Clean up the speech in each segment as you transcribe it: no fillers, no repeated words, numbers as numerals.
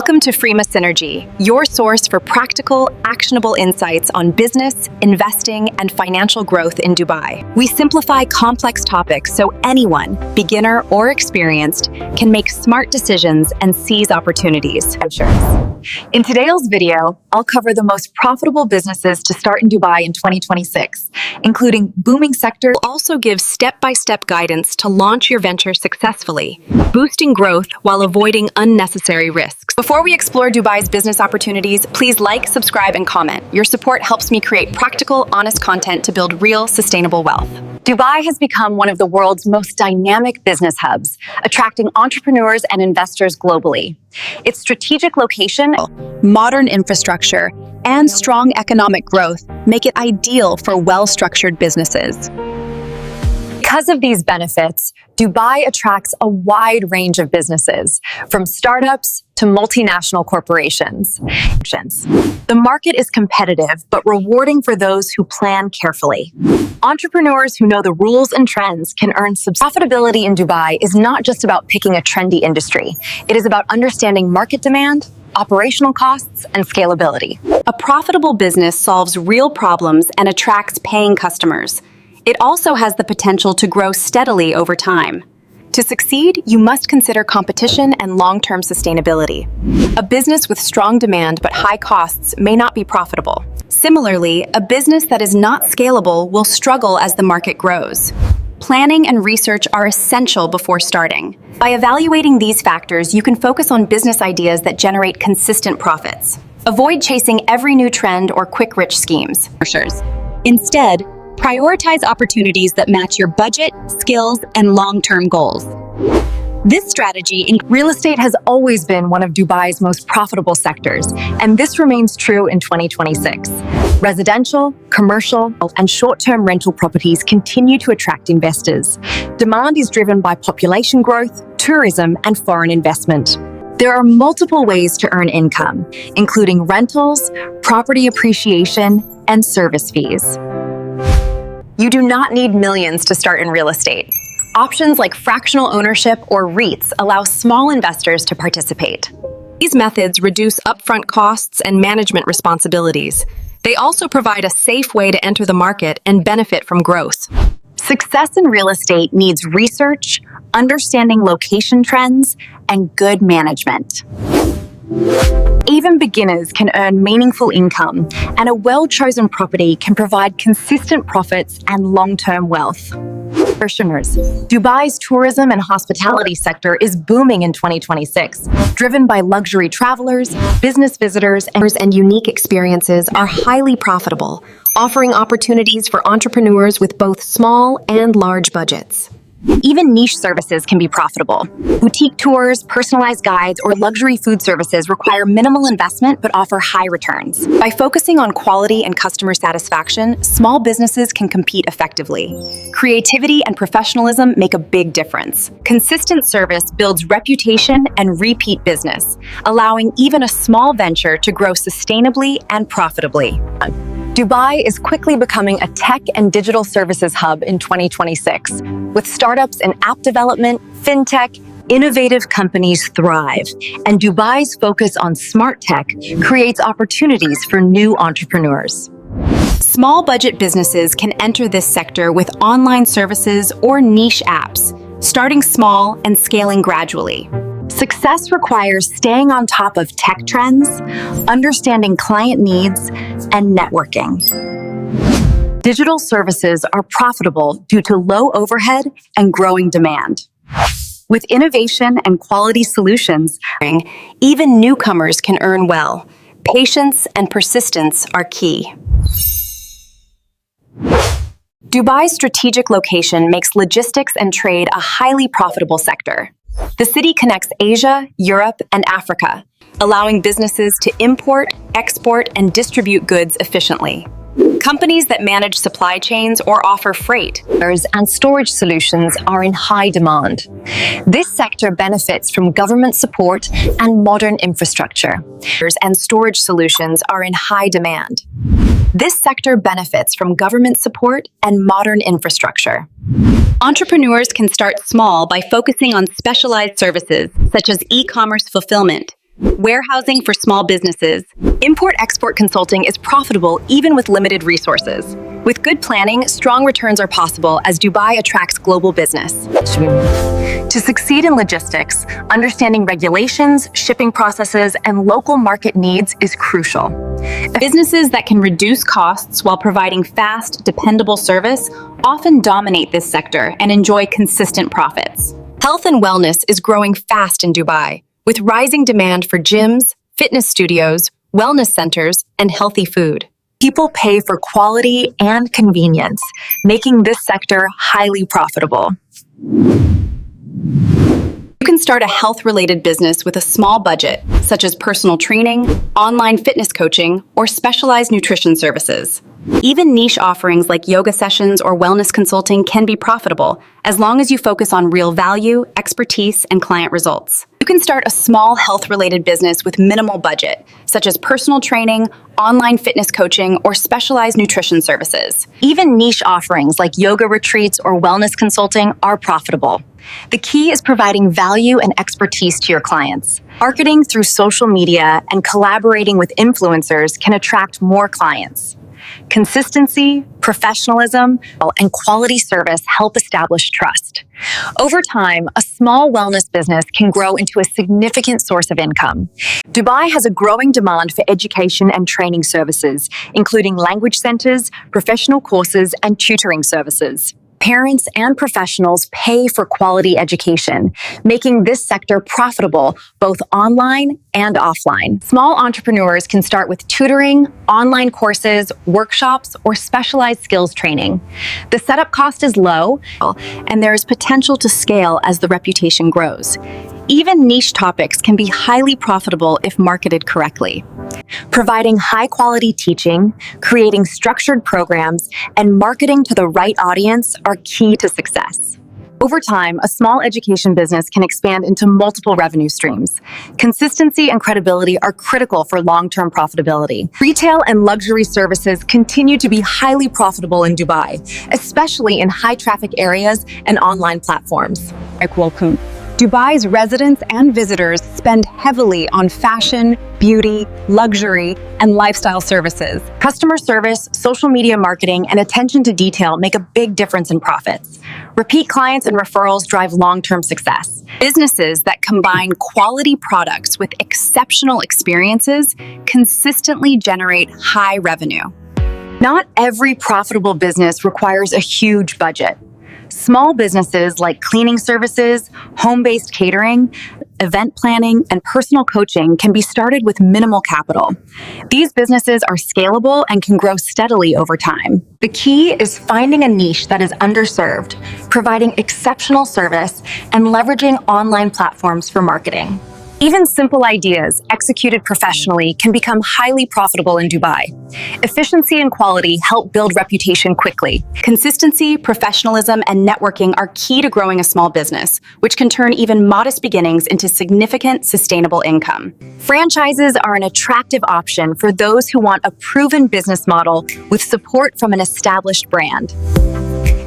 Welcome to Freema Synergy, your source for practical, actionable insights on business, investing, and financial growth in Dubai. We simplify complex topics so anyone, beginner or experienced, can make smart decisions and seize opportunities. In today's video, I'll cover the most profitable businesses to start in Dubai in 2026, including booming sectors. We'll also give step-by-step guidance to launch your venture successfully, boosting growth while avoiding unnecessary risks. Before we explore Dubai's business opportunities, please like, subscribe, and comment. Your support helps me create practical, honest content to build real, sustainable wealth. Dubai has become one of the world's most dynamic business hubs, attracting entrepreneurs and investors globally. Its strategic location, modern infrastructure, and strong economic growth make it ideal for well-structured businesses. Because of these benefits, Dubai attracts a wide range of businesses, from startups to multinational corporations. The market is competitive but rewarding for those who plan carefully. Entrepreneurs who know the rules and trends can earn profitability in Dubai is not just about picking a trendy industry. It is about understanding market demand, operational costs, and scalability. A profitable business solves real problems and attracts paying customers. It also has the potential to grow steadily over time. To succeed, you must consider competition and long-term sustainability. A business with strong demand but high costs may not be profitable. Similarly, a business that is not scalable will struggle as the market grows. Planning and research are essential before starting. By evaluating these factors, you can focus on business ideas that generate consistent profits. Avoid chasing every new trend or quick-rich schemes. Instead, prioritize opportunities that match your budget, skills, and long-term goals. This strategy Real estate has always been one of Dubai's most profitable sectors, and this remains true in 2026. Residential, commercial, and short-term rental properties continue to attract investors. Demand is driven by population growth, tourism, and foreign investment. There are multiple ways to earn income, including rentals, property appreciation, and service fees. You do not need millions to start in real estate. Options like fractional ownership or REITs allow small investors to participate. These methods reduce upfront costs and management responsibilities. They also provide a safe way to enter the market and benefit from growth. Success in real estate needs research, understanding location trends, and good management. Even beginners can earn meaningful income, and a well-chosen property can provide consistent profits and long-term wealth. Dubai's tourism and hospitality sector is booming in 2026, driven by luxury travelers, business visitors, And unique experiences are highly profitable, offering opportunities for entrepreneurs with both small and large budgets. Even niche services can be profitable. Boutique tours, personalized guides, or luxury food services require minimal investment but offer high returns. By focusing on quality and customer satisfaction, small businesses can compete effectively. Creativity and professionalism make a big difference. Consistent service builds reputation and repeat business, allowing even a small venture to grow sustainably and profitably. Dubai is quickly becoming a tech and digital services hub in 2026. With startups in app development, fintech, innovative companies thrive, and Dubai's focus on smart tech creates opportunities for new entrepreneurs. Small budget businesses can enter this sector with online services or niche apps, starting small and scaling gradually. Success requires staying on top of tech trends, understanding client needs, and networking. Digital services are profitable due to low overhead and growing demand. With innovation and quality solutions, even newcomers can earn well. Patience and persistence are key. Dubai's strategic location makes logistics and trade a highly profitable sector. The city connects Asia, Europe, and Africa, allowing businesses to import, export, and distribute goods efficiently. Companies that manage supply chains or offer freight and storage solutions are in high demand. This sector benefits from government support and modern infrastructure. And storage solutions are in high demand. This sector benefits from government support and modern infrastructure. Entrepreneurs can start small by focusing on specialized services such as e-commerce fulfillment, Warehousing for small businesses. Import-export consulting is profitable even with limited resources. With good planning, strong returns are possible as Dubai attracts global business. To succeed in logistics, understanding regulations, shipping processes, and local market needs is crucial. Businesses that can reduce costs while providing fast, dependable service often dominate this sector and enjoy consistent profits. Health and wellness is growing fast in Dubai, with rising demand for gyms, fitness studios, wellness centers, and healthy food. People pay for quality and convenience, making this sector highly profitable. You can start a health-related business with a small budget, such as personal training, online fitness coaching, or specialized nutrition services. Even niche offerings like yoga sessions or wellness consulting can be profitable, as long as you focus on real value, expertise, and client results. You can start a small health-related business with minimal budget, such as personal training, online fitness coaching, or specialized nutrition services. Even niche offerings like yoga retreats or wellness consulting are profitable. The key is providing value and expertise to your clients. Marketing through social media and collaborating with influencers can attract more clients. Consistency, professionalism, and quality service help establish trust. Over time, a small wellness business can grow into a significant source of income. Dubai has a growing demand for education and training services, including language centers, professional courses, and tutoring services. Parents and professionals pay for quality education, making this sector profitable both online and offline. Small entrepreneurs can start with tutoring, online courses, workshops, or specialized skills training. The setup cost is low, and there is potential to scale as the reputation grows. Even niche topics can be highly profitable if marketed correctly. Providing high-quality teaching, creating structured programs, and marketing to the right audience are key to success. Over time, a small education business can expand into multiple revenue streams. Consistency and credibility are critical for long-term profitability. Retail and luxury services continue to be highly profitable in Dubai, especially in high-traffic areas and online platforms. Dubai's residents and visitors spend heavily on fashion, beauty, luxury, and lifestyle services. Customer service, social media marketing, and attention to detail make a big difference in profits. Repeat clients and referrals drive long-term success. Businesses that combine quality products with exceptional experiences consistently generate high revenue. Not every profitable business requires a huge budget. Small businesses like cleaning services, home-based catering, event planning, and personal coaching can be started with minimal capital. These businesses are scalable and can grow steadily over time. The key is finding a niche that is underserved, providing exceptional service, and leveraging online platforms for marketing. Even simple ideas executed professionally can become highly profitable in Dubai. Efficiency and quality help build reputation quickly. Consistency, professionalism, and networking are key to growing a small business, which can turn even modest beginnings into significant, sustainable income. Franchises are an attractive option for those who want a proven business model with support from an established brand.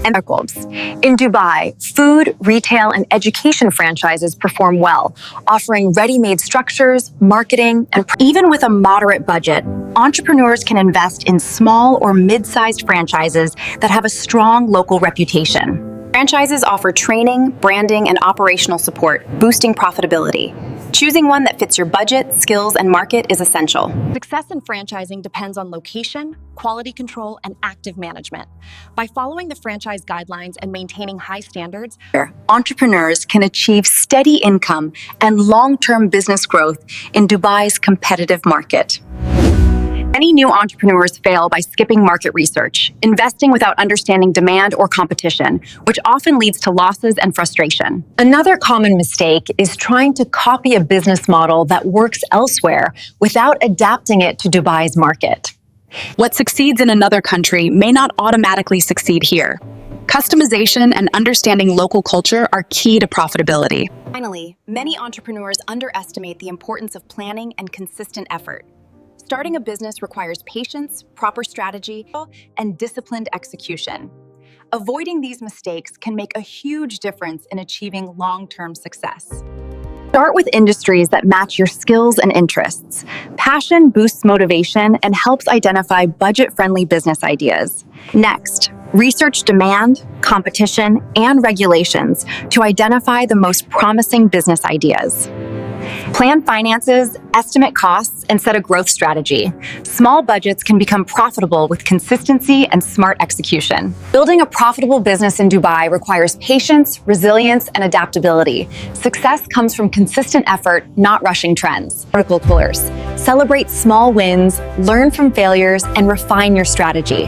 In Dubai, food, retail, and education franchises perform well, offering ready-made structures, marketing, and even with a moderate budget, entrepreneurs can invest in small or mid-sized franchises that have a strong local reputation. Franchises offer training, branding, and operational support, boosting profitability. Choosing one that fits your budget, skills, and market is essential. Success in franchising depends on location, quality control, and active management. By following the franchise guidelines and maintaining high standards, entrepreneurs can achieve steady income and long-term business growth in Dubai's competitive market. Many new entrepreneurs fail by skipping market research, investing without understanding demand or competition, which often leads to losses and frustration. Another common mistake is trying to copy a business model that works elsewhere without adapting it to Dubai's market. What succeeds in another country may not automatically succeed here. Customization and understanding local culture are key to profitability. Finally, many entrepreneurs underestimate the importance of planning and consistent effort. Starting a business requires patience, proper strategy, and disciplined execution. Avoiding these mistakes can make a huge difference in achieving long-term success. Start with industries that match your skills and interests. Passion boosts motivation and helps identify budget-friendly business ideas. Next, research demand, competition, and regulations to identify the most promising business ideas. Plan finances, estimate costs, and set a growth strategy. Small budgets can become profitable with consistency and smart execution. Building a profitable business in Dubai requires patience, resilience, and adaptability. Success comes from consistent effort, not rushing trends. Vertical pillars. Celebrate small wins, learn from failures, and refine your strategy.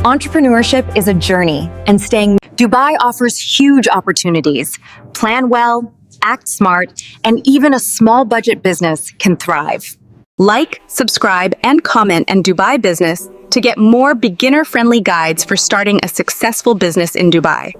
Entrepreneurship is a journey, and Dubai offers huge opportunities. Plan well, act smart, and even a small budget business can thrive. Like, subscribe, and comment on Dubai Business to get more beginner-friendly guides for starting a successful business in Dubai.